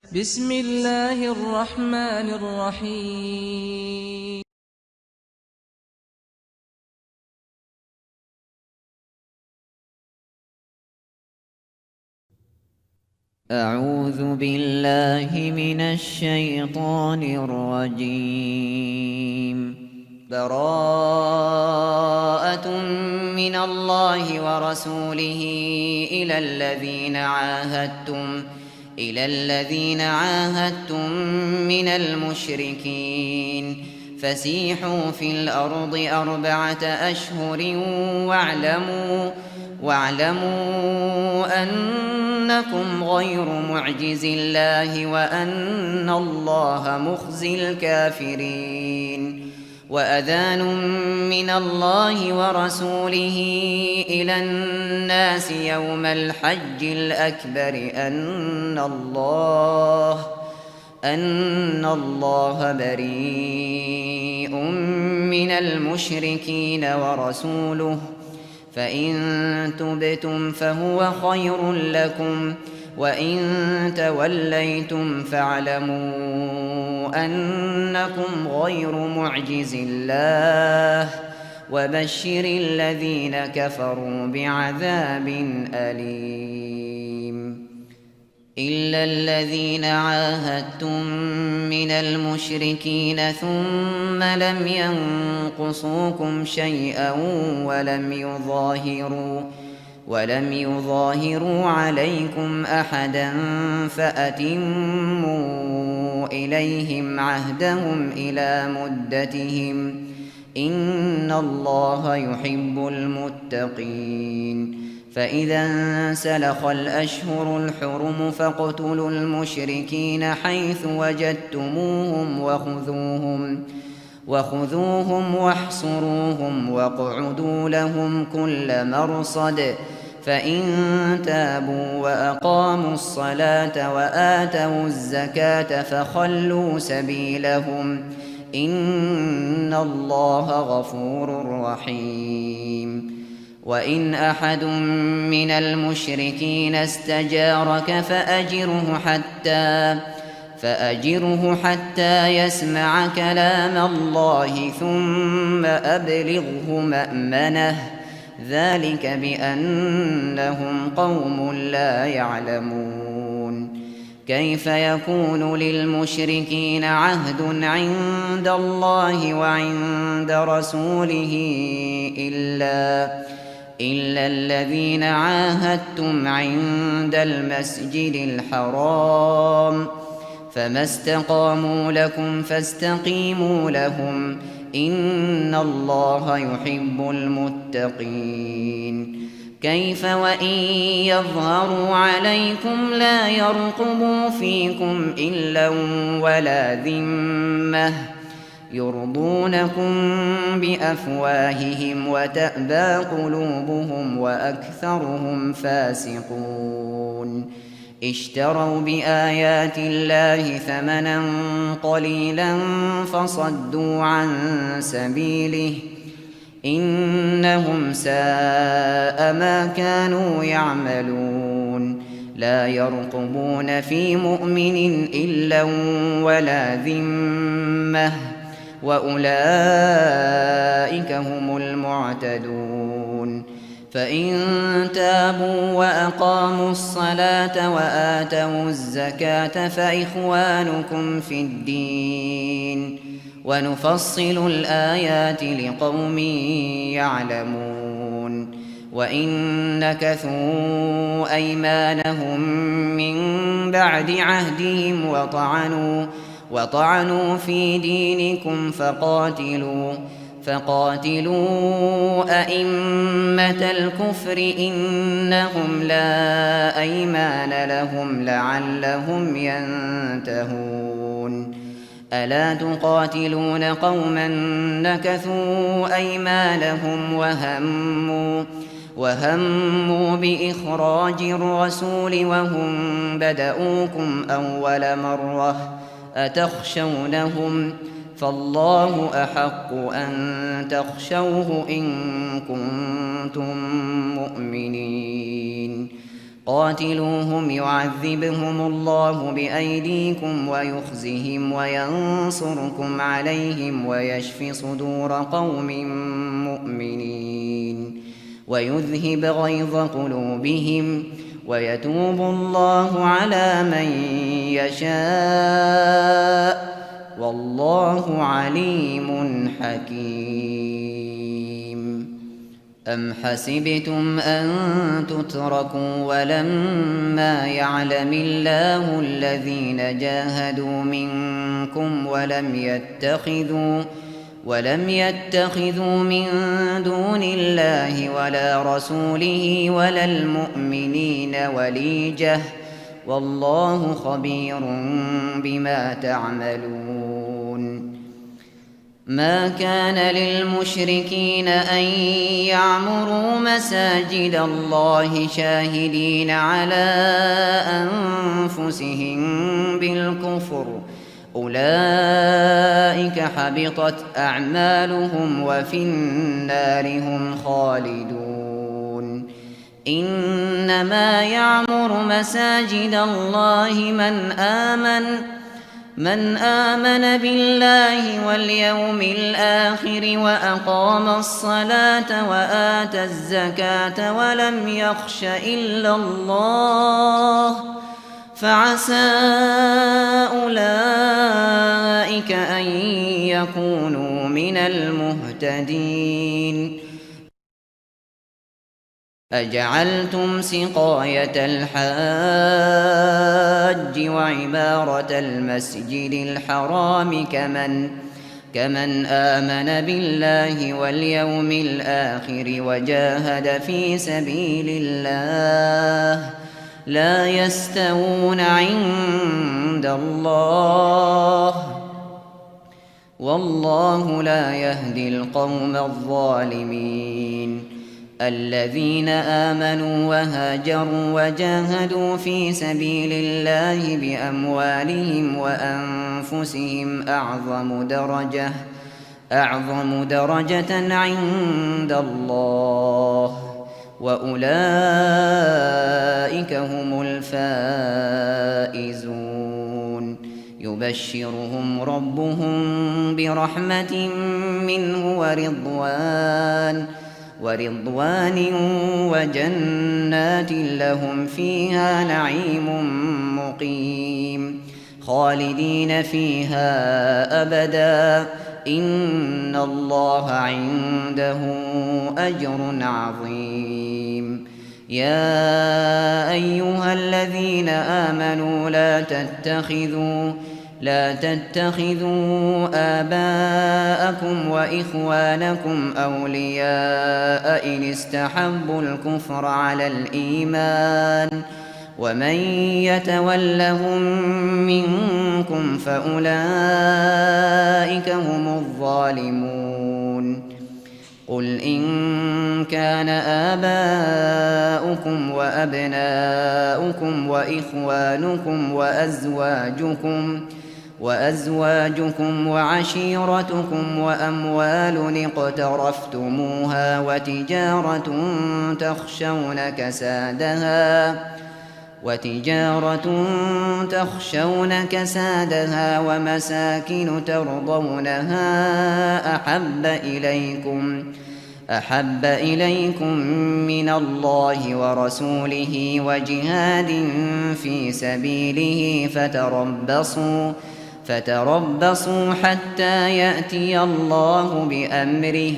بسم الله الرحمن الرحيم. أعوذ بالله من الشيطان الرجيم. براءة من الله ورسوله إلى الذين عاهدتم من المشركين فسيحوا في الأرض 4 أشهر واعلموا أنكم غير معجز الله وأن الله مخزي الكافرين. وأذان من الله ورسوله إلى الناس يوم الحج الأكبر أن الله بريء من المشركين ورسوله، فإن تبتم فهو خير لكم، وإن توليتم فاعلموا أنكم غير معجز الله، وبشر الذين كفروا بعذاب أليم. إلا الذين عاهدتم من المشركين ثم لم ينقصوكم شيئا ولم يظاهروا عليكم أحدا فأتموا إليهم عهدهم إلى مدتهم، إن الله يحب المتقين. فإذا انسلخ الأشهر الحرم فاقتلوا المشركين حيث وجدتموهم وخذوهم واحصروهم واقعدوا لهم كل مرصد، فإن تابوا وأقاموا الصلاة وآتوا الزكاة فخلوا سبيلهم، إن الله غفور رحيم. وإن أحد من المشركين استجارك فأجره حتى يسمع كلام الله ثم أبلغه مأمنه، ذلك بأنهم قوم لا يعلمون. كيف يكون للمشركين عهد عند الله وعند رسوله إلا الذين عاهدتم عند المسجد الحرام، فما استقاموا لكم فاستقيموا لهم، إن الله يحب المتقين. كيف وإن يظهروا عليكم لا يرقبوا فيكم إلا ولا ذمة، يرضونكم بأفواههم وتأبى قلوبهم وأكثرهم فاسقون. اشتروا بآيات الله ثمنا قليلا فصدوا عن سبيله، إنهم ساء ما كانوا يعملون. لا يرقبون في مؤمن إلا ولا ذمة، وأولئك هم المعتدون. فإن تابوا وأقاموا الصلاة وآتوا الزكاة فإخوانكم في الدين، ونفصل الآيات لقوم يعلمون. وإن نكثوا أيمانهم من بعد عهدهم وطعنوا في دينكم فقاتلوا أئمة الكفر إنهم لا أيمان لهم لعلهم ينتهون. ألا تقاتلون قوما نكثوا أيمانهم وهموا بإخراج الرسول وهم بدؤوكم أول مرة، أتخشونهم؟ فالله أحق أن تخشوه إن كنتم مؤمنين. قاتلوهم يعذبهم الله بأيديكم ويخزهم وينصركم عليهم ويشف صدور قوم مؤمنين ويذهب غيظ قلوبهم ويتوب الله على من يشاء والله عليم حكيم. أم حسبتم أن تتركوا ولما يعلم الله الذين جاهدوا منكم ولم يتخذوا من دون الله ولا رسوله ولا المؤمنين وليجة والله خبير بما تعملون. ما كان للمشركين أن يعمروا مساجد الله شاهدين على أنفسهم بالكفر أولئك حبطت أعمالهم وفي النار هم خالدون. إنما يعمر مساجد الله من آمن بالله واليوم الآخر وأقام الصلاة وآتى الزكاة ولم يخش إلا الله فعسى أولئك أن يكونوا من المهتدين. أجعلتم سقاية الحاج وعمارة المسجد الحرام كمن آمن بالله واليوم الآخر وجاهد في سبيل الله لا يستوون عند الله والله لا يهدي القوم الظالمين. الذين آمنوا وهاجروا وجاهدوا في سبيل الله بأموالهم وأنفسهم أعظم درجة عند الله وأولئك هم الفائزون. يبشرهم ربهم برحمة منه ورضوان وجنات لهم فيها نعيم مقيم خالدين فيها أبدا إن الله عنده أجر عظيم. يا أيها الذين آمنوا لا تتخذوا آباءكم وإخوانكم أولياء إن استحبوا الكفر على الإيمان ومن يتولهم منكم فأولئك هم الظالمون. قل إن كان آباؤكم وأبناؤكم وإخوانكم وأزواجكم وعشيرتكم وأموال اقترفتموها وتجارة تخشون كسادها ومساكن ترضونها أحب إليكم من الله ورسوله وجهاد في سبيله فتربصوا حتى يأتي الله بأمره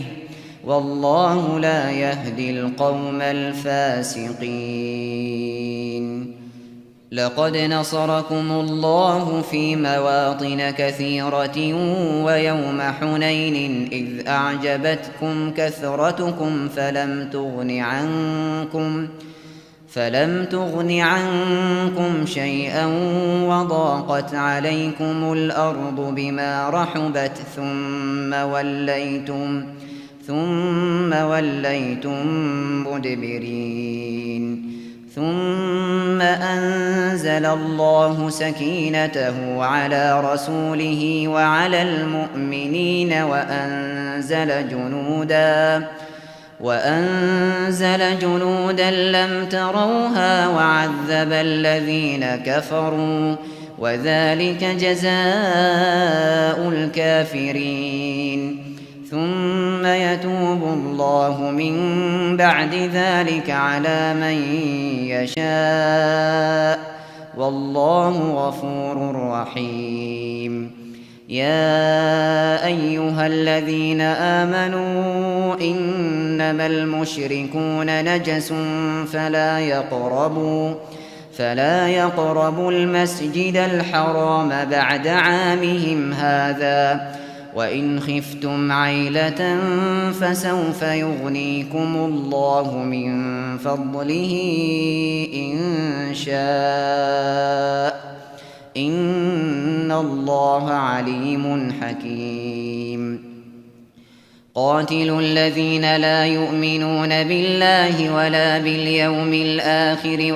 والله لا يهدي القوم الفاسقين. لقد نصركم الله في مواطن كثيرة ويوم حنين إذ أعجبتكم كثرتكم فلم تغن عنكم شيئا وضاقت عليكم الأرض بما رحبت ثم وليتم مدبرين. ثم أنزل الله سكينته على رسوله وعلى المؤمنين وأنزل جنودا لم تروها وعذب الذين كفروا وذلك جزاء الكافرين ثم يتوب الله من بعد ذلك على من يشاء والله غفور رحيم يا أيها الذين آمنوا إنما المشركون نجس فلا يقربوا المسجد الحرام بعد عامهم هذا وإن خفتم عيلة فسوف يغنيكم الله من فضله إن شاء إن الله عليم حكيم قاتلوا الذين لا يؤمنون بالله ولا باليوم الآخر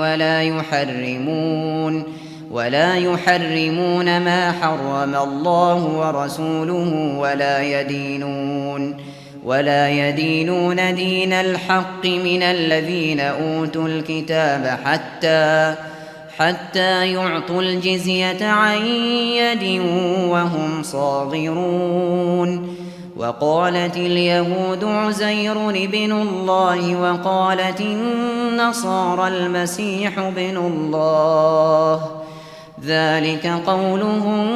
ولا يحرمون ما حرم الله ورسوله ولا يدينون دين الحق من الذين أوتوا الكتاب حتى يعطوا الجزية عن يد وهم صاغرون وقالت اليهود عزير ابن الله وقالت النصارى المسيح ابن الله ذلك قولهم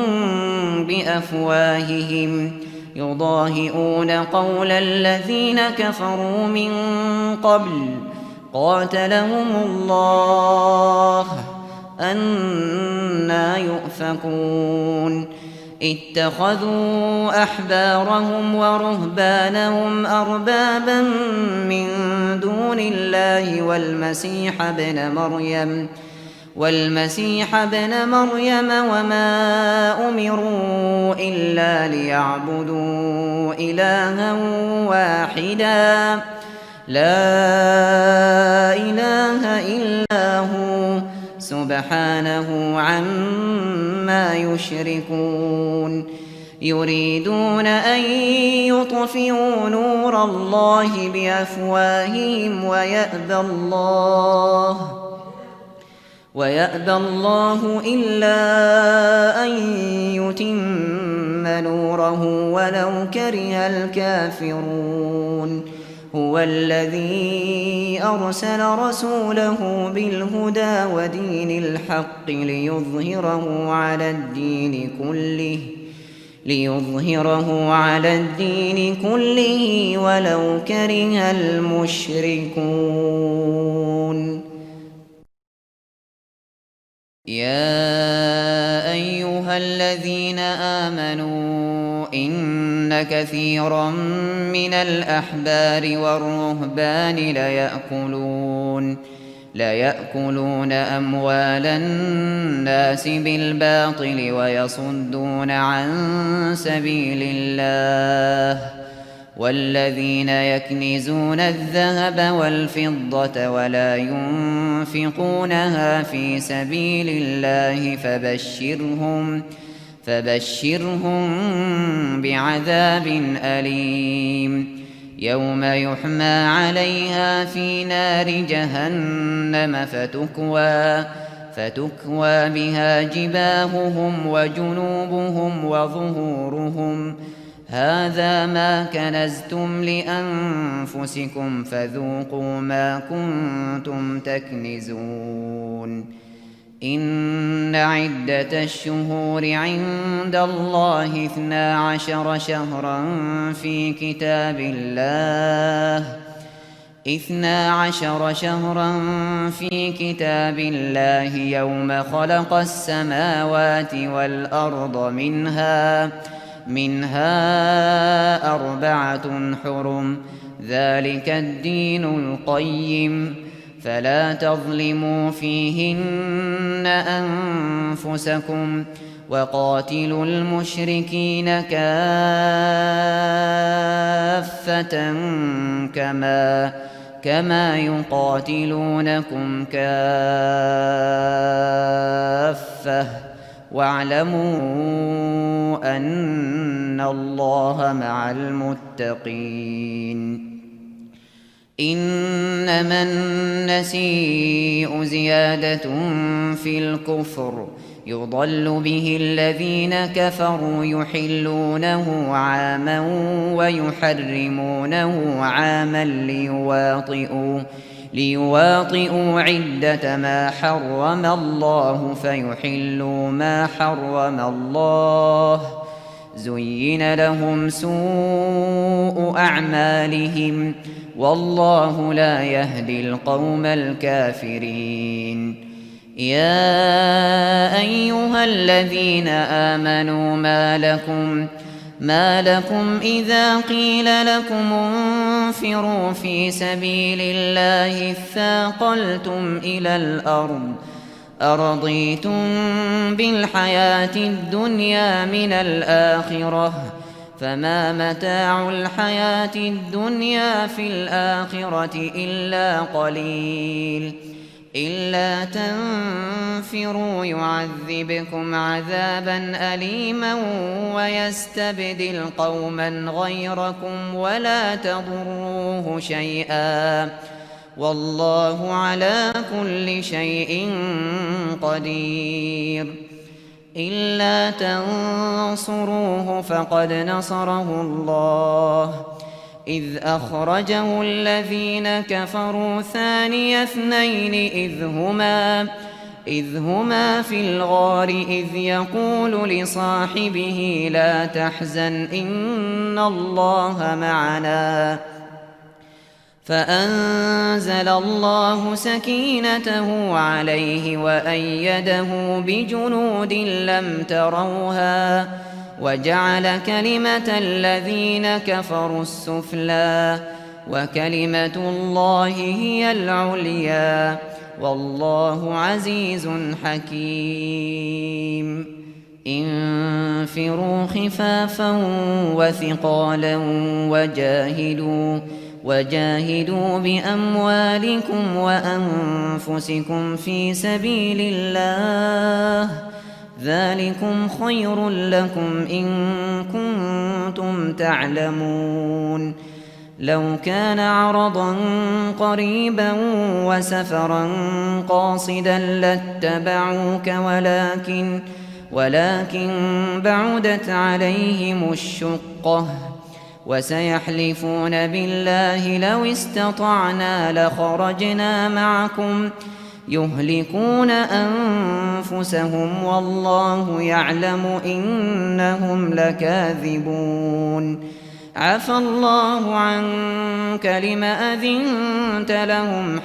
بأفواههم يضاهئون قول الذين كفروا من قبل قاتلهم الله أنى يؤفكون اتخذوا أحبارهم ورهبانهم أربابا من دون الله والمسيح ابن مريم وما أمروا إلا ليعبدوا إلها واحدا لا إله إلا هو سبحانه عما يشركون يريدون أن يطفئوا نور الله بأفواههم ويأبى الله إلا أن يتم نوره ولو كره الكافرون هو الذي أرسل رسوله بالهدى ودين الحق ليظهره على الدين كله ولو كره المشركون يا أيها الذين آمنوا إن كثيرا من الأحبار والرهبان ليأكلون أموال الناس بالباطل ويصدون عن سبيل الله والذين يكنزون الذهب والفضة ولا ينفقونها في سبيل الله فبشرهم بعذاب أليم يوم يحمى عليها في نار جهنم فتكوى بها جباههم وجنوبهم وظهورهم هذا ما كنزتم لأنفسكم فذوقوا ما كنتم تكنزون إن عدة الشهور عند الله 12 شهرا في كتاب الله يوم خلق السماوات والأرض منها 4 حرم ذلك الدين القيم فلا تظلموا فيهن أنفسكم وقاتلوا المشركين كافة كما يقاتلونكم كافة واعلموا أن الله مع المتقين إنما النسيء زيادة في الكفر يضل به الذين كفروا يحلونه عاما ويحرمونه عاما ليواطئوا عدة ما حرم الله فيحلوا ما حرم الله. زين لهم سوء أعمالهم والله لا يهدي القوم الكافرين. يا أيها الذين آمنوا ما لكم إذا قيل لكم انفروا في سبيل الله اثاقلتم إلى الأرض أرضيتم بالحياة الدنيا من الآخرة فما متاع الحياة الدنيا في الآخرة إلا قليل. إلا تنفروا يعذبكم عذابا أليما ويستبدل قوما غيركم ولا تضروه شيئا والله على كل شيء قدير. إلا تنصروه فقد نصره الله إذ أخرجه الذين كفروا ثاني اثنين إذ هما في الغار إذ يقول لصاحبه لا تحزن إن الله معنا فأنزل الله سكينته عليه وأيده بجنود لم تروها وجعل كلمة الذين كفروا السفلى وكلمة الله هي العليا والله عزيز حكيم. انفروا خفافا وثقالا وجاهدوا بأموالكم وأنفسكم في سبيل الله ذلكم خير لكم إن كنتم تعلمون. لو كان عرضا قريبا وسفرا قاصدا لاتبعوك ولكن بعدت عليهم الشقة وسيحلفون بالله لو استطعنا لخرجنا معكم يهلكون أنفسهم والله يعلم إنهم لكاذبون. عفى الله عنك لم أذنت لهم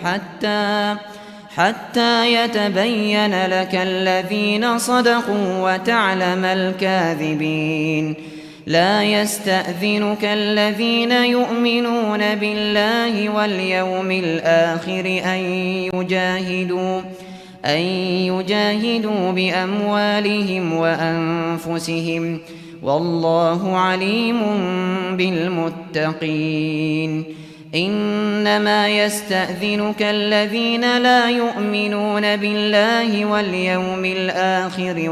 حتى يتبين لك الذين صدقوا وتعلم الكاذبين. لا يستأذنك الذين يؤمنون بالله واليوم الآخر أن يجاهدوا بأموالهم وأنفسهم والله عليم بالمتقين. إنما يستأذنك الذين لا يؤمنون بالله واليوم الآخر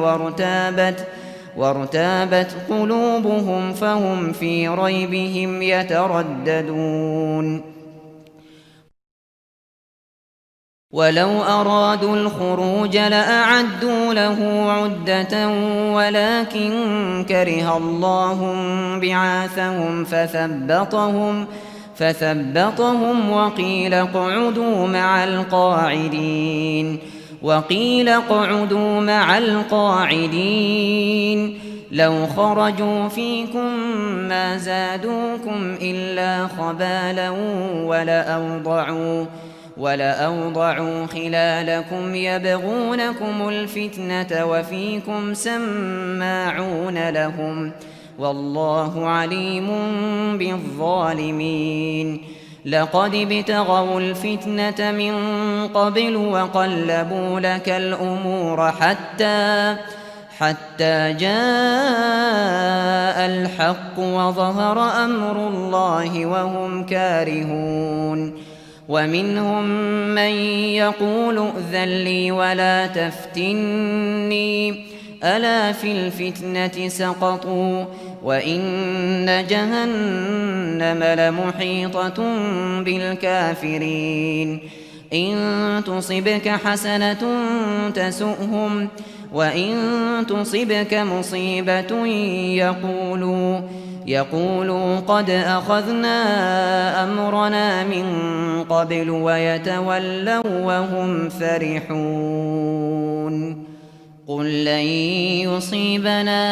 وارتابت قلوبهم فهم في ريبهم يترددون. ولو أرادوا الخروج لأعدوا له عدة ولكن كره الله بعاثهم فثبطهم وقيل اقعدوا مع القاعدين. لو خرجوا فيكم ما زادوكم إلا خبالا ولأوضعوا خلالكم يبغونكم الفتنة وفيكم سماعون لهم والله عليم بالظالمين. لقد ابتغوا الفتنة من قبل وقلبوا لك الأمور حتى جاء الحق وظهر أمر الله وهم كارهون. ومنهم من يقول ائذن لي ولا تفتني ألا في الفتنة سقطوا وإن جهنم لمحيطة بالكافرين إن تصبك حسنة تسؤهم وإن تصبك مصيبة يقولوا قد أخذنا أمرنا من قبل ويتولوا وهم فرحون قل لن يصيبنا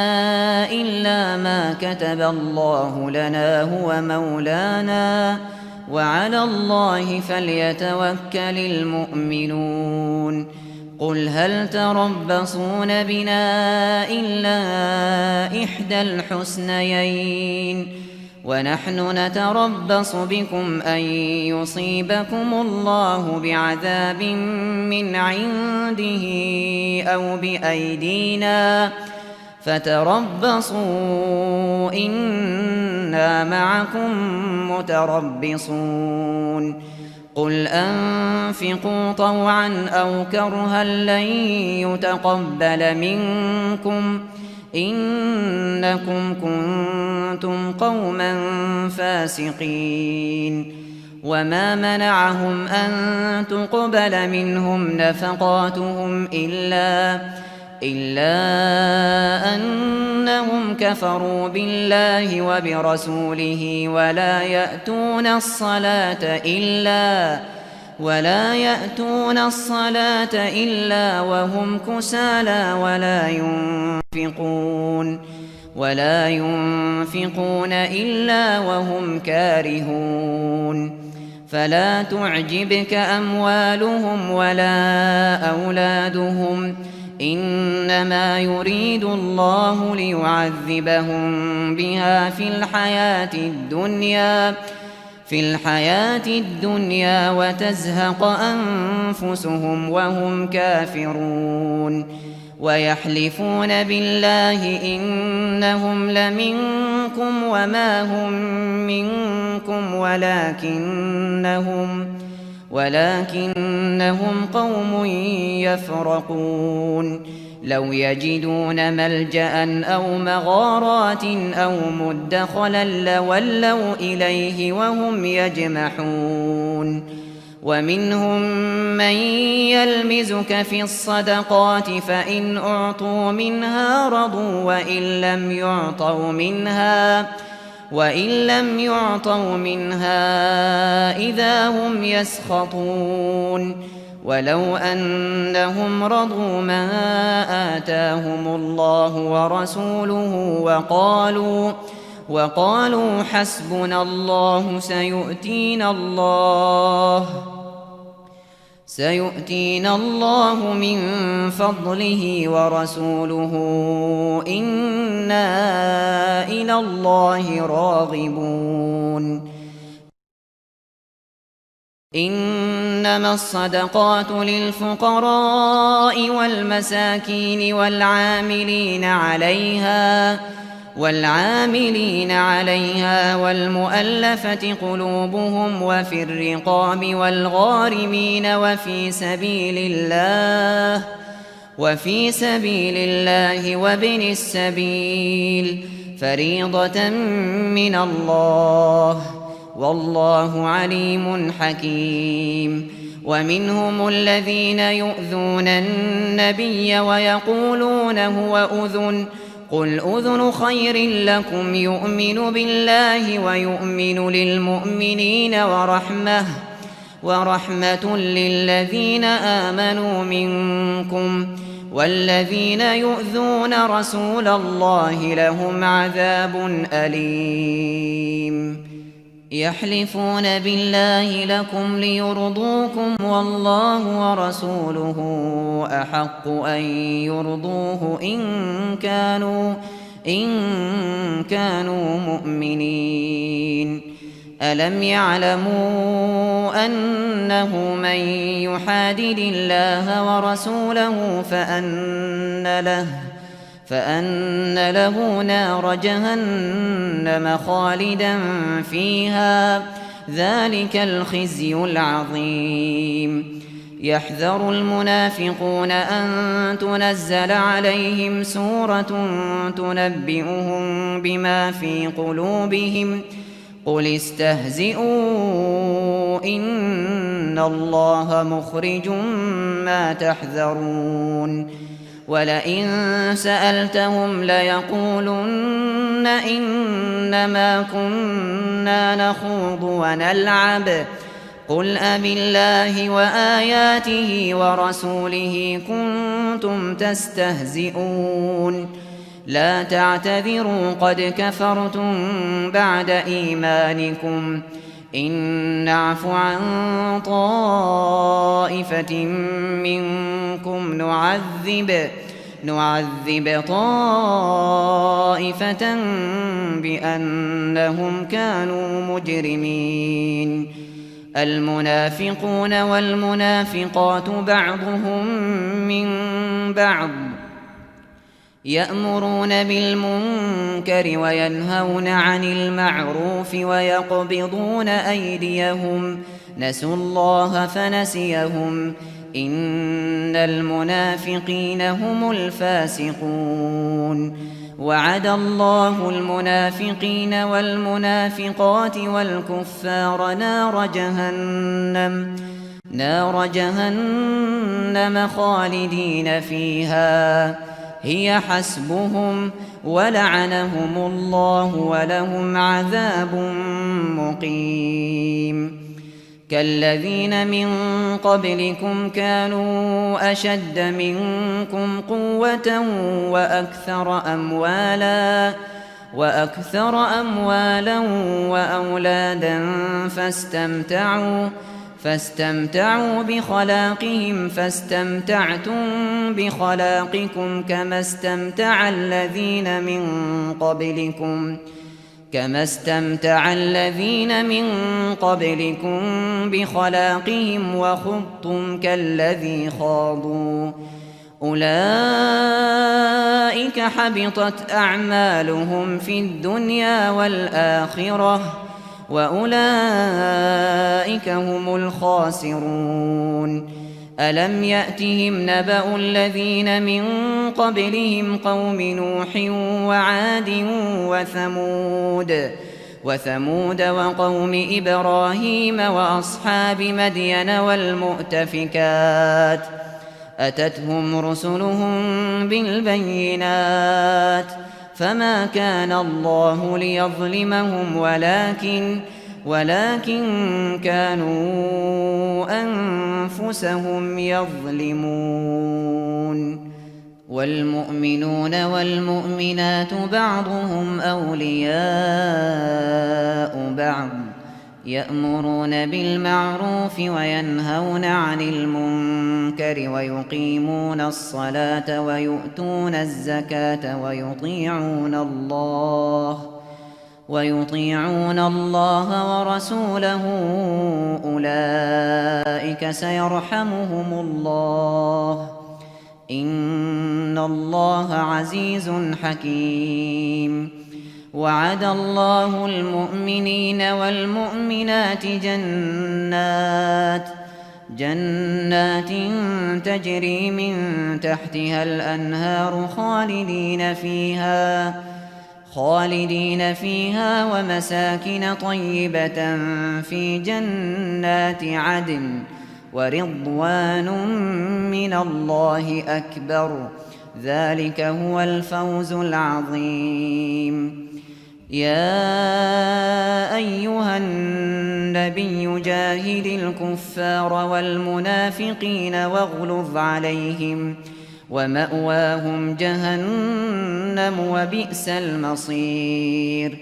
إلا ما كتب الله لنا هو مولانا وعلى الله فليتوكل المؤمنون قل هل تربصون بنا إلا إحدى الحسنيين ونحن نتربص بكم أن يصيبكم الله بعذاب من عنده أو بأيدينا فتربصوا إنا معكم متربصون قل أنفقوا طوعا أو كرها لن يتقبل منكم إنكم كنتم قوما فاسقين وما منعهم أن تقبل منهم نفقاتهم إلا أنهم كفروا بالله وبرسوله ولا يأتون الصلاة إلا وهم كسالى ولا ينفقون إلا وهم كارهون فلا تعجبك أموالهم ولا أولادهم إنما يريد الله ليعذبهم بها في الحياة الدنيا وتزهق أنفسهم وهم كافرون ويحلفون بالله إنهم لمنكم وما هم منكم ولكنهم قوم يفرقون لو يجدون ملجأ أو مغارات أو مدخلا لولوا إليه وهم يجمحون ومنهم من يلمزك في الصدقات فإن أعطوا منها رضوا وإن لم يعطوا منها إذا هم يسخطون ولو أنهم رضوا ما آتاهم الله ورسوله وقالوا حسبنا الله سيؤتينا الله من فضله ورسوله إنا إلى الله راغبون إنما الصدقات للفقراء والمساكين والعاملين عليها والمؤلفة قلوبهم وفي الرقاب والغارمين وفي سبيل الله وابن السبيل فريضة من الله والله عليم حكيم ومنهم الذين يؤذون النبي ويقولون هو أذن قل أذن خير لكم يؤمن بالله ويؤمن للمؤمنين ورحمة للذين آمنوا منكم والذين يؤذون رسول الله لهم عذاب أليم يحلفون بالله لكم ليرضوكم والله ورسوله أحق أن يرضوه إن كانوا مؤمنين ألم يعلموا أنه من يحادد الله ورسوله فأن له نار جهنم خالدا فيها ذلك الخزي العظيم يحذر المنافقون أن تنزل عليهم سورة تنبئهم بما في قلوبهم قل استهزئوا إن الله مخرج ما تحذرون ولئن سألتهم ليقولن إنما كنا نخوض ونلعب قل أبالله وآياته ورسوله كنتم تستهزئون لا تعتذروا قد كفرتم بعد إيمانكم إن نعف عن طائفة منكم نعذب طائفة بأنهم كانوا مجرمين المنافقون والمنافقات بعضهم من بعض يأمرون بالمنكر وينهون عن المعروف ويقبضون أيديهم نسوا الله فنسيهم إن المنافقين هم الفاسقون وعد الله المنافقين والمنافقات والكفار نار جهنم خالدين فيها هي حسبهم ولعنهم الله ولهم عذاب مقيم كالذين من قبلكم كانوا أشد منكم قوة وأكثر أموالا وأولادا فاستمتعوا بخلاقهم فاستمتعتم بخلاقكم كما استمتع الذين من قبلكم بخلاقهم وخضتم كالذي خاضوا أولئك حبطت أعمالهم في الدنيا والآخرة وأولئك هم الخاسرون ألم يأتهم نبأ الذين من قبلهم قوم نوح وعاد وثمود وقوم إبراهيم وأصحاب مدين والمؤتفكات أتتهم رسلهم بالبينات فما كان الله ليظلمهم ولكن كانوا أنفسهم يظلمون والمؤمنون والمؤمنات بعضهم أولياء بعض يأمرون بالمعروف وينهون عن المنكر ويقيمون الصلاة ويؤتون الزكاة ويطيعون الله ورسوله أولئك سيرحمهم الله إن الله عزيز حكيم وعد الله المؤمنين والمؤمنات جنات تجري من تحتها الأنهار خالدين فيها ومساكن طيبة في جنات عدن ورضوان من الله أكبر ذلك هو الفوز العظيم يا أيها النبي جاهد الكفار والمنافقين واغلظ عليهم ومأواهم جهنم وبئس المصير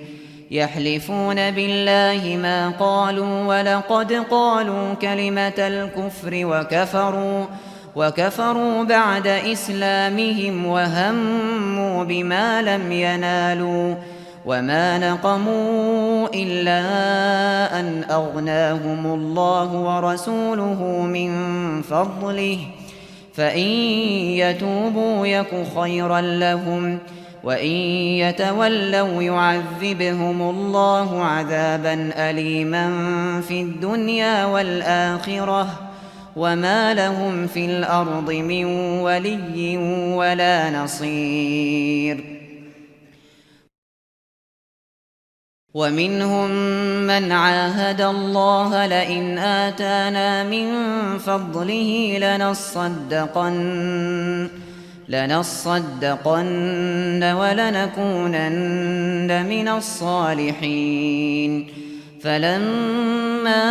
يحلفون بالله ما قالوا ولقد قالوا كلمة الكفر وكفروا بعد إسلامهم وهموا بما لم ينالوا وما نقموا إلا أن أغناهم الله ورسوله من فضله فإن يتوبوا يك خيرا لهم وإن يتولوا يعذبهم الله عذابا أليما في الدنيا والآخرة وما لهم في الأرض من ولي ولا نصير. ومنهم من عاهد الله لئن آتانا من فضله لنصدقن ولنكونن من الصالحين. فلما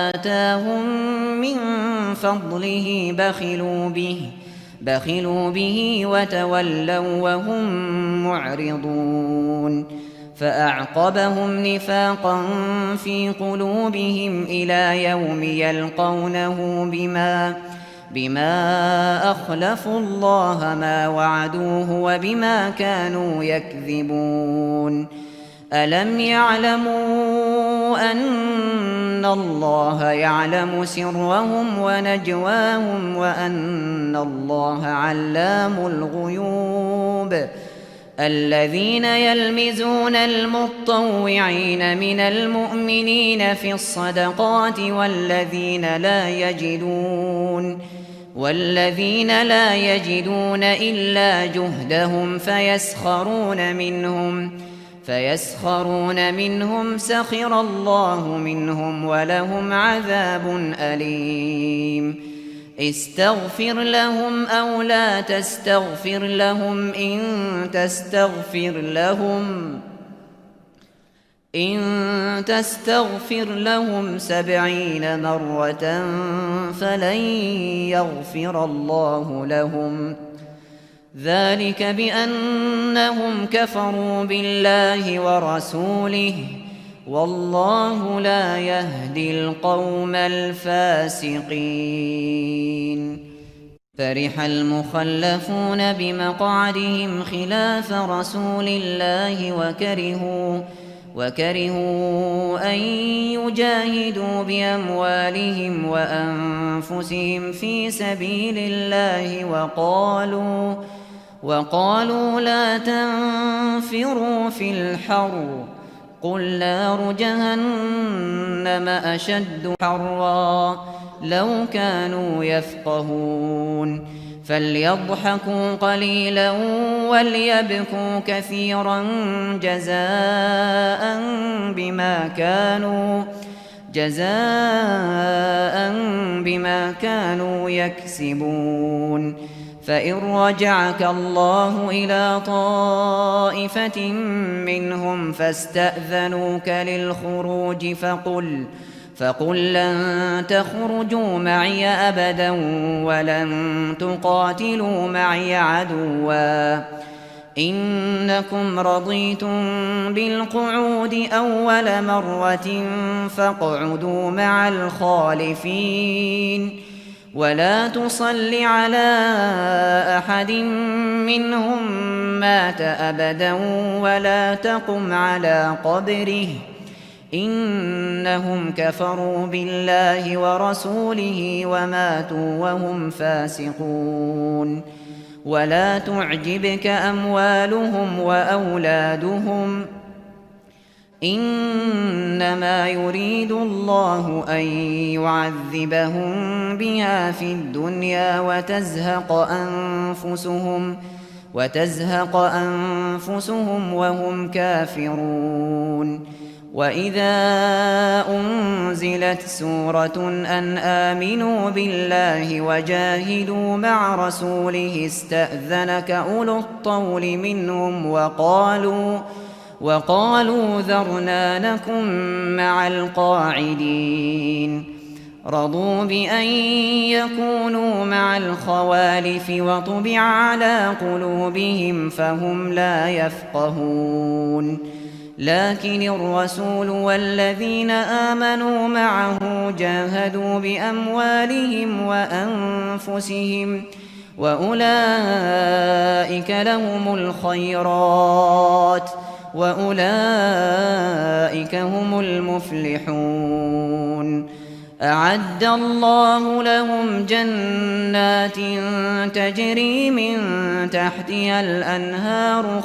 آتاهم من فضله بخلوا به وتولوا وهم معرضون. فأعقبهم نفاقا في قلوبهم إلى يوم يلقونه بما أخلفوا الله ما وعدوه وبما كانوا يكذبون. ألم يعلموا أن الله يعلم سرهم ونجواهم وأن الله علام الغيوب. الذين يلمزون المطوعين من المؤمنين في الصدقات والذين لا يجدون إلا جهدهم فيسخرون منهم سخر الله منهم ولهم عذاب أليم. استغفر لهم أو لا تستغفر لهم إن تستغفر لهم 70 مرة فلن يغفر الله لهم. ذلك بأنهم كفروا بالله ورسوله والله لا يهدي القوم الفاسقين. فرح المخلفون بمقعدهم خلاف رسول الله وكرهوا أن يجاهدوا بأموالهم وأنفسهم في سبيل الله وقالوا لا تنفروا في الحر قل نار جهنم أشد حرا لو كانوا يفقهون. فليضحكوا قليلا وليبكوا كثيرا جزاء بما كانوا يكسبون. فإن رجعك الله إلى طائفة منهم فاستأذنوك للخروج فقل لن تخرجوا معي أبدا ولن تقاتلوا معي عدوا إنكم رضيتم بالقعود أول مرة فاقعدوا مع الخالفين. ولا تصل على أحد منهم مات أبدا ولا تقم على قبره إنهم كفروا بالله ورسوله وماتوا وهم فاسقون. ولا تعجبك أموالهم وأولادهم إنما يريد الله أن يعذبهم بها في الدنيا وتزهق أنفسهم وهم كافرون. وإذا أنزلت سورة أن آمنوا بالله وجاهدوا مع رسوله استأذنك أولو الطول منهم وقالوا ذرنا نكن مع القاعدين. رضوا بأن يكونوا مع الخوالف وطبع على قلوبهم فهم لا يفقهون. لكن الرسول والذين آمنوا معه جاهدوا بأموالهم وأنفسهم وأولئك لهم الخيرات وأولئك هم المفلحون. أعد الله لهم جنات تجري من تحتها الأنهار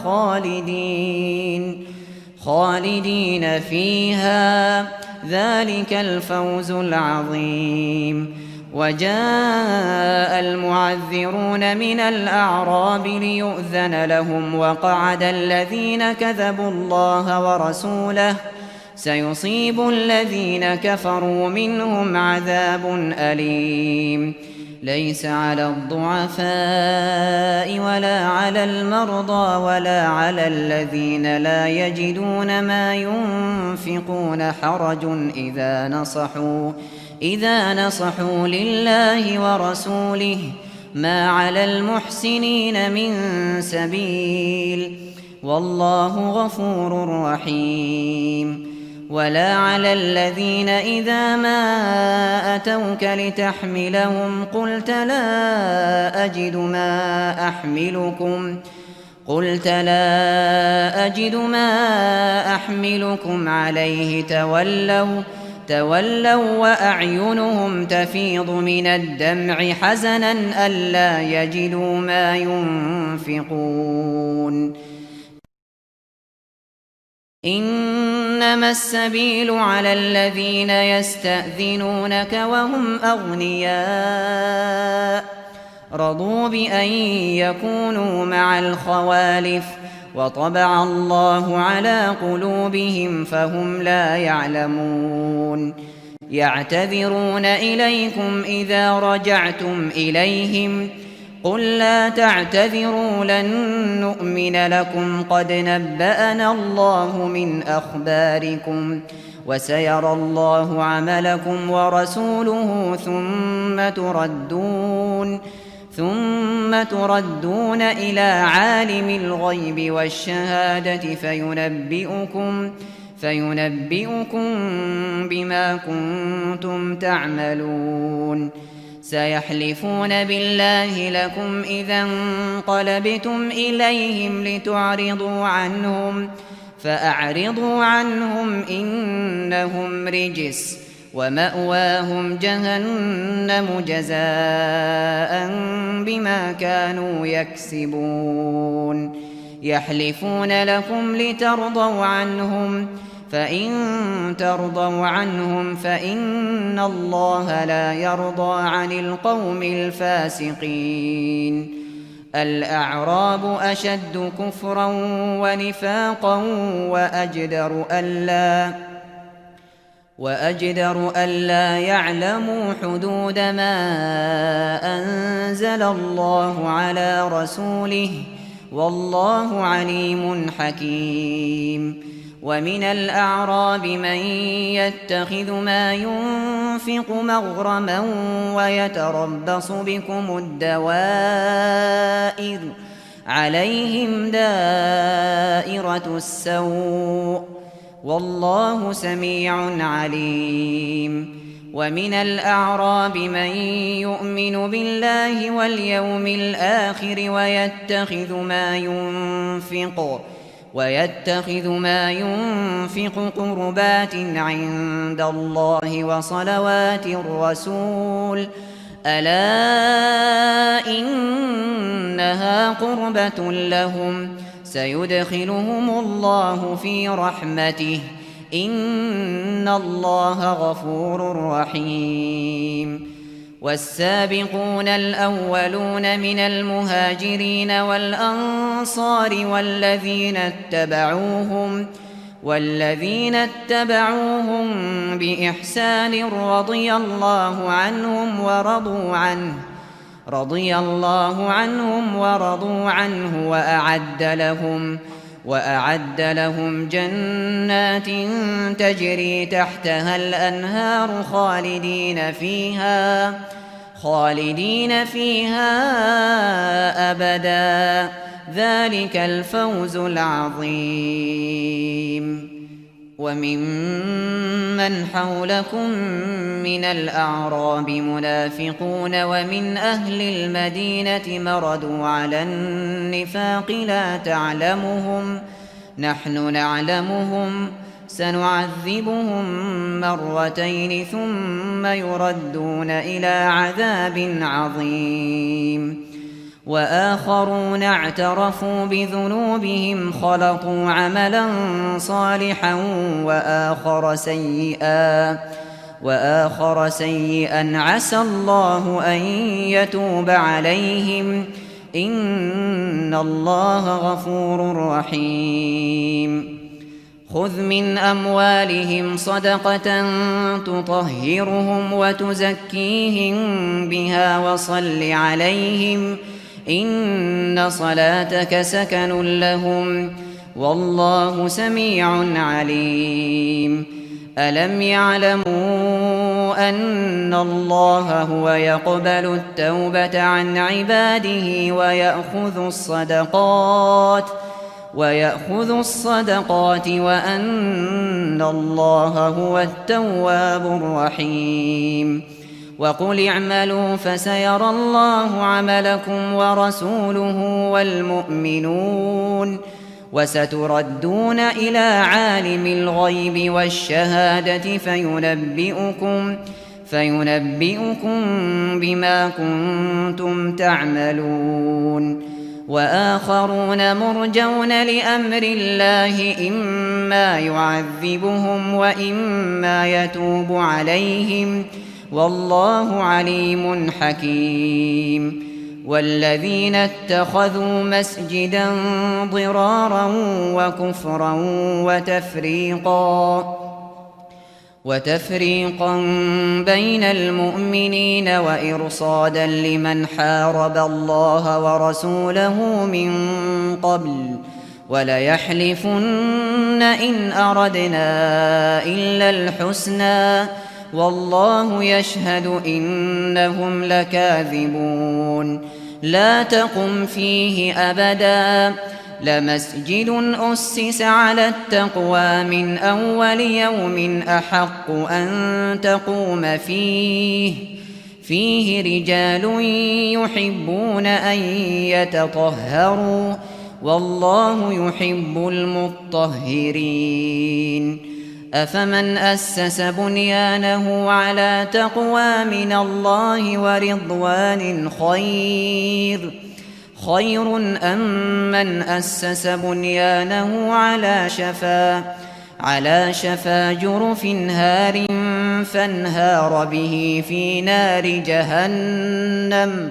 خالدين فيها ذلك الفوز العظيم. وجاء المعذرون من الأعراب ليؤذن لهم وقعد الذين كذبوا الله ورسوله سيصيب الذين كفروا منهم عذاب أليم. ليس على الضعفاء ولا على المرضى ولا على الذين لا يجدون ما ينفقون حرج إذا نصحوا لله ورسوله ما على المحسنين من سبيل والله غفور رحيم. ولا على الذين إذا ما أتوك لتحملهم قلت لا أجد ما أحملكم عليه تولوا وأعينهم تفيض من الدمع حزنا ألا يجدوا ما ينفقون. إنما السبيل على الذين يستأذنونك وهم أغنياء رضوا بأن يكونوا مع الخوالف وطبع الله على قلوبهم فهم لا يعلمون. يعتذرون إليكم إذا رجعتم إليهم قل لا تعتذروا لن نؤمن لكم قد نبأنا الله من أخباركم وسيرى الله عملكم ورسوله ثم تردون إلى عالم الغيب والشهادة فينبئكم بما كنتم تعملون. سيحلفون بالله لكم إذا انقلبتم إليهم لتعرضوا عنهم فأعرضوا عنهم إنهم رجس ومأواهم جهنم جزاء بما كانوا يكسبون. يحلفون لكم لترضوا عنهم فإن ترضوا عنهم فإن الله لا يرضى عن القوم الفاسقين. الأعراب أشد كفرا ونفاقا وأجدر ألا يعلموا حدود ما أنزل الله على رسوله والله عليم حكيم. ومن الأعراب من يتخذ ما ينفق مغرما ويتربص بكم الدوائر عليهم دائرة السوء والله سميع عليم. ومن الأعراب من يؤمن بالله واليوم الآخر ويتخذ ما ينفق قربات عند الله وصلوات الرسول ألا إنها قربة لهم سيدخلهم الله في رحمته إن الله غفور رحيم. والسابقون الأولون من المهاجرين والأنصار والذين اتبعوهم بإحسان رضي الله عنهم ورضوا عنه وأعد لهم جنات تجري تحتها الأنهار خالدين فيها أبدا ذلك الفوز العظيم. وممن حولكم من الأعراب منافقون ومن أهل المدينة مردوا على النفاق لا تعلمهم نحن نعلمهم سنعذبهم مرتين ثم يردون إلى عذاب عظيم. وآخرون اعترفوا بذنوبهم خلطوا عملا صالحا وآخر سيئا عسى الله أن يتوب عليهم إن الله غفور رحيم خذ من أموالهم صدقة تطهرهم وتزكيهم بها وصل عليهم إن صلاتك سكن لهم والله سميع عليم ألم يعلموا أن الله هو يقبل التوبة عن عباده ويأخذ الصدقات وأن الله هو التواب الرحيم وقل اعملوا فسيرى الله عملكم ورسوله والمؤمنون وستردون إلى عالم الغيب والشهادة فينبئكم بما كنتم تعملون وآخرون مرجون لأمر الله إما يعذبهم وإما يتوب عليهم والله عليم حكيم والذين اتخذوا مسجدا ضرارا وكفرا وتفريقا بين المؤمنين وإرصادا لمن حارب الله ورسوله من قبل وليحلفن إن أردنا إلا الحسنى والله يشهد إنهم لكاذبون لا تقم فيه أبدا لمسجد أسس على التقوى من أول يوم أحق أن تقوم فيه رجال يحبون أن يتطهروا والله يحب المطهرين أفمن أسس بنيانه على تقوى من الله ورضوان خير أم من أسس بنيانه على شفا جرف هار فانهار به في نار جهنم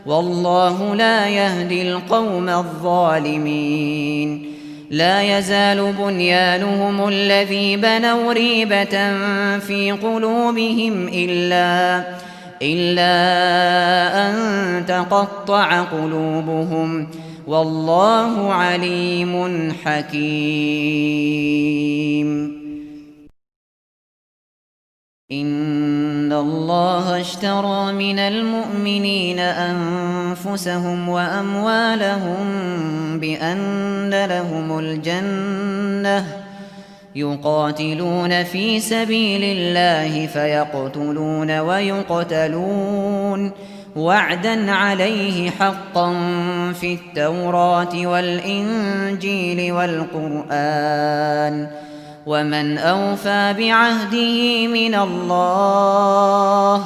والله لا يهدي القوم الظالمين لا يزال بنيانهم الذي بنوا ريبة في قلوبهم إلا أن تقطع قلوبهم والله عليم حكيم إن الله اشترى من المؤمنين أنفسهم وأموالهم بأن لهم الجنة يقاتلون في سبيل الله فيقتلون ويقتلون وعدا عليه حقا في التوراة والإنجيل والقرآن ومن أوفى بعهده من الله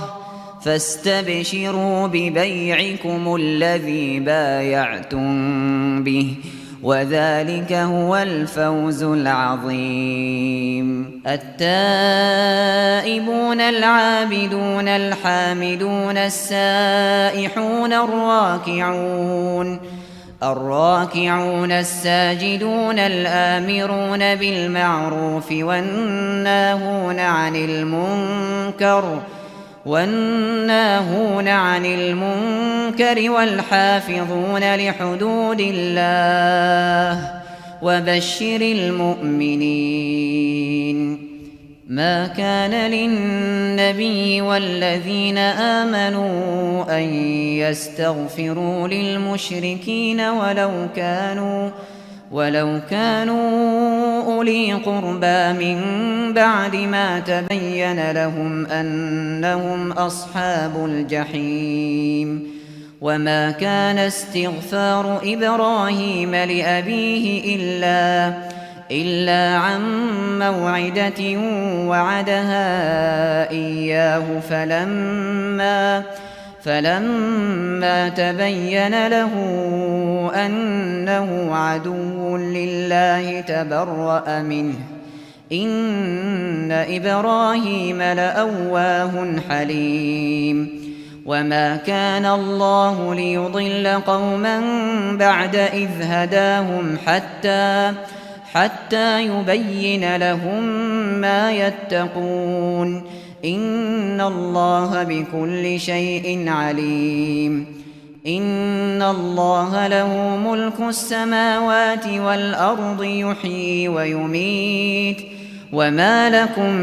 فاستبشروا ببيعكم الذي بايعتم به وذلك هو الفوز العظيم التائبون العابدون الحامدون السائحون الراكعون الساجدون الآمرون بالمعروف والناهون عن المنكر والحافظون لحدود الله وبشر المؤمنين ما كان للنبي والذين آمنوا أن يستغفروا للمشركين ولو كانوا أولي قربى من بعد ما تبين لهم أنهم أصحاب الجحيم وما كان استغفار إبراهيم لأبيه إلا عن موعدة وعدها إياه فلما تبين له أنه عدو لله تبرأ منه إن إبراهيم لأواه حليم وما كان الله ليضل قوما بعد إذ هداهم حتى يبين لهم ما يتقون إن الله بكل شيء عليم إن الله له ملك السماوات والأرض يحيي ويميت وما لكم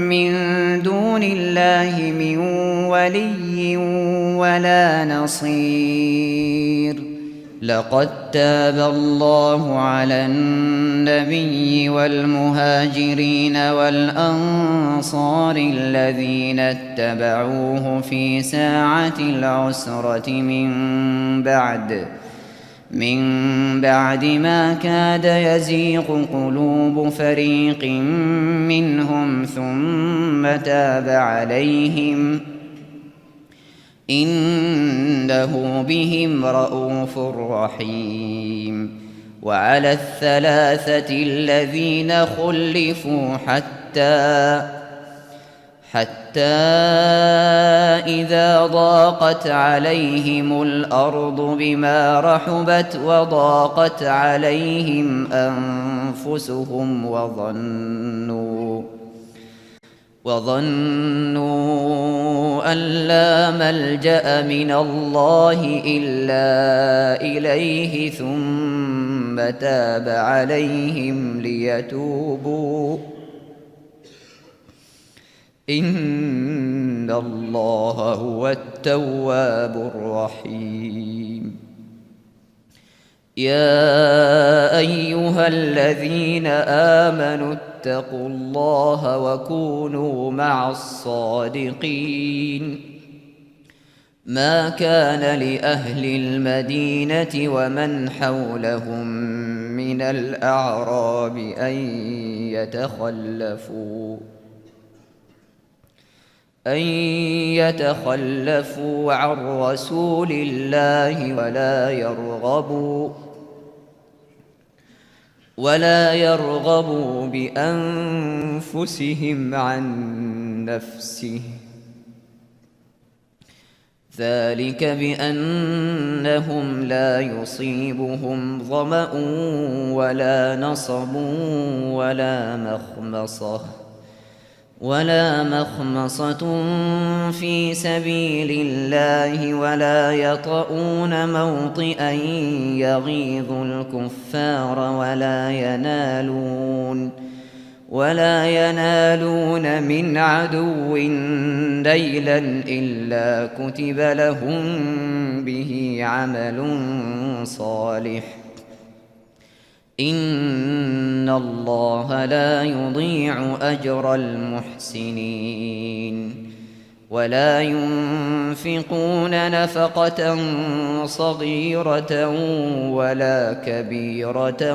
من دون الله من ولي ولا نصير لقد تاب الله على النبي والمهاجرين والأنصار الذين اتبعوه في ساعة العسرة من بعد ما كاد يزيغ قلوب فريق منهم ثم تاب عليهم إنه بهم رءوف رحيم وعلى الثلاثة الذين خلفوا حتى إذا ضاقت عليهم الأرض بما رحبت وضاقت عليهم أنفسهم وظنوا أن لا ملجأ من الله إلا إليه ثم تاب عليهم ليتوبوا إن الله هو التواب الرحيم يا أيها الذين آمنوا اتقوا الله وكونوا مع الصادقين ما كان لأهل المدينة ومن حولهم من الأعراب أن يتخلفوا عن رسول الله ولا يرغبوا بأنفسهم عن نفسه ذلك بأنهم لا يصيبهم ظمأ ولا نصب ولا مخمصة في سبيل الله ولا يطؤون موطئا يغيظ الكفار ولا ينالون من عدو نيلا إلا كتب لهم به عمل صالح إن الله لا يضيع أجر المحسنين ولا ينفقون نفقة صغيرة ولا كبيرة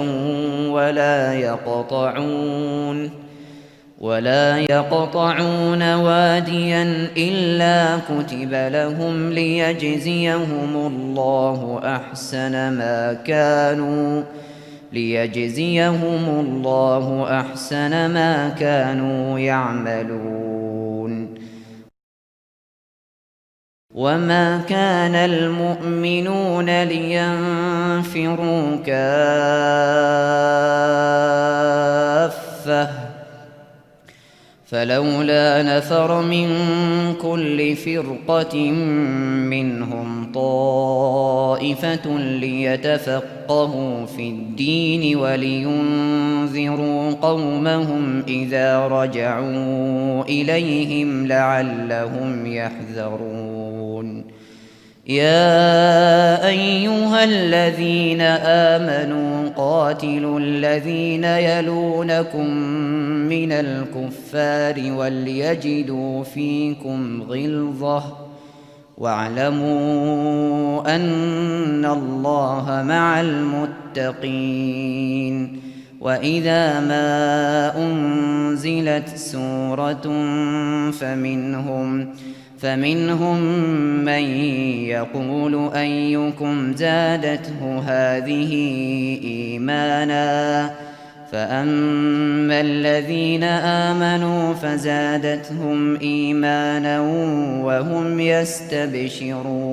ولا يقطعون واديا إلا كتب لهم ليجزيهم الله أحسن ما كانوا يعملون وما كان المؤمنون لينفروا كافة فلولا نفر من كل فرقة منهم طائفة ليتفقهوا في الدين ولينذروا قومهم إذا رجعوا إليهم لعلهم يحذرون يا أيها الذين آمنوا قاتلوا الذين يلونكم من الكفار وليجدوا فيكم غلظة واعلموا أن الله مع المتقين وإذا فمنهم من يقول أيكم زادته هذه إيمانا فأما الذين آمنوا فزادتهم إيمانا وهم يستبشرون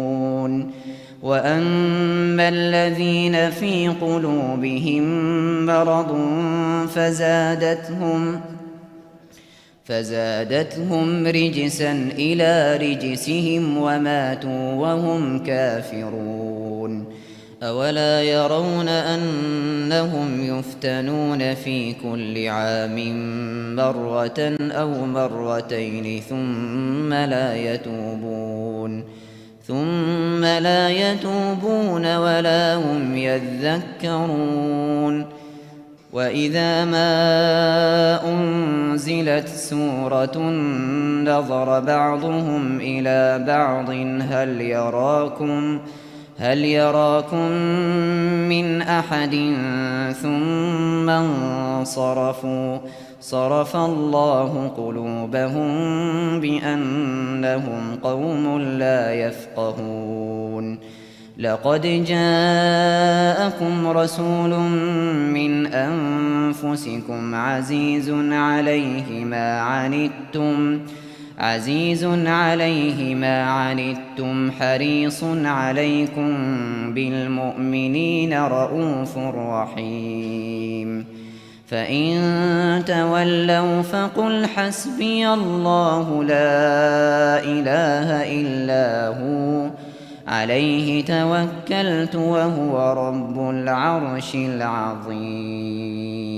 وأما الذين في قلوبهم مرض فزادتهم رجسا إلى رجسهم وماتوا وهم كافرون أولا يرون أنهم يفتنون في كل عام مرة أو مرتين ثم لا يتوبون ولا هم يذكرون وإذا ما أنزلت سورة نظر بعضهم إلى بعض هل يراكم من أحد ثم انصرفوا صرف الله قلوبهم بأنهم قوم لا يفقهون لقد جاءكم رسول من أنفسكم عزيز عليه ما عنتم حريص عليكم بالمؤمنين رءوف رحيم فإن تولوا فقل حسبي الله لا إله إلا هو عليه توكلت وهو رب العرش العظيم